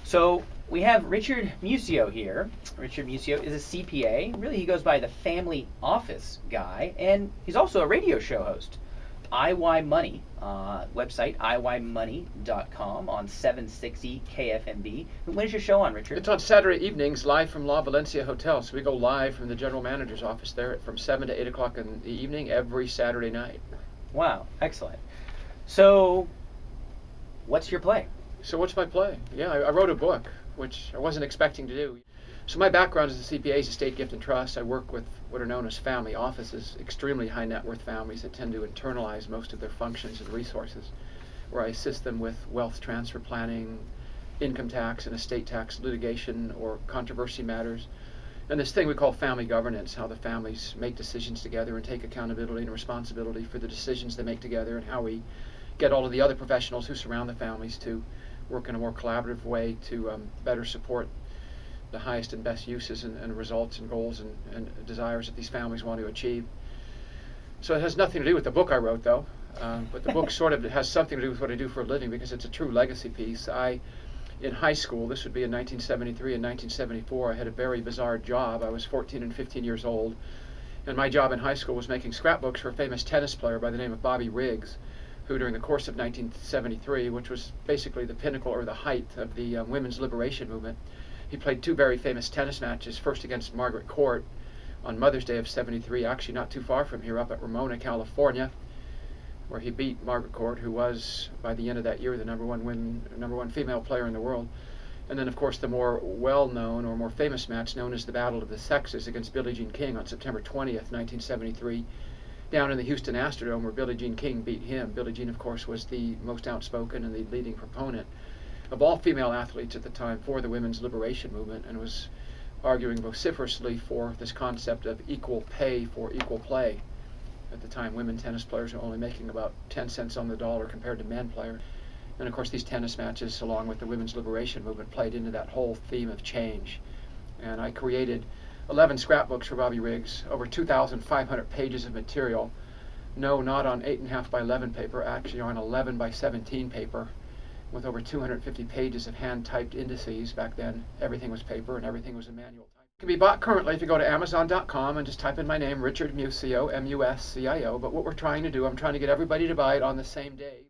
So we have Richard Muscio here. Richard Muscio is a CPA. Really, he goes by the family office guy, and he's also a radio show host. IY Money, website iymoney.com on 760 KFMB. When is your show on, Richard? It's on Saturday evenings, live from La Valencia Hotel. So we go live from the general manager's office there from 7 to 8 o'clock in the evening every Saturday night. Wow, excellent. So, what's your play? So what's my play? Yeah, I wrote a book, which I wasn't expecting to do. So my background as a CPA is estate, gift, and trust. I work with what are known as family offices, extremely high net worth families that tend to internalize most of their functions and resources, where I assist them with wealth transfer planning, income tax and estate tax litigation or controversy matters, and this thing we call family governance, how the families make decisions together and take accountability and responsibility for the decisions they make together, and how we get all of the other professionals who surround the families to work in a more collaborative way to better support the highest and best uses and results and goals and desires that these families want to achieve. So it has nothing to do with the book I wrote, though, but the book sort of has something to do with what I do for a living because it's a true legacy piece. In high school, this would be in 1973 and 1974, I had a very bizarre job. I was 14 and 15 years old, and my job in high school was making scrapbooks for a famous tennis player by the name of Bobby Riggs, who during the course of 1973, which was basically the pinnacle or the height of the women's liberation movement, he played two very famous tennis matches, first against Margaret Court on Mother's Day of 73, actually not too far from here up at Ramona, California, where he beat Margaret Court, who was, by the end of that year, the number one female player in the world. And then, of course, the more well-known or more famous match known as the Battle of the Sexes against Billie Jean King on September 20th, 1973, down in the Houston Astrodome, where Billie Jean King beat him. Billie Jean, of course, was the most outspoken and the leading proponent of all female athletes at the time for the women's liberation movement, and was arguing vociferously for this concept of equal pay for equal play. At the time, women tennis players were only making about 10 cents on the dollar compared to men players. And of course, these tennis matches, along with the women's liberation movement, played into that whole theme of change. And I created 11 scrapbooks for Bobby Riggs, over 2,500 pages of material. No, not on 8.5 by 11 paper, actually on 11 by 17 paper, with over 250 pages of hand-typed indices. Back then, everything was paper and everything was a manual type. It can be bought currently if you go to Amazon.com and just type in my name, Richard Muscio, M-U-S-C-I-O. But what we're trying to do, I'm trying to get everybody to buy it on the same day.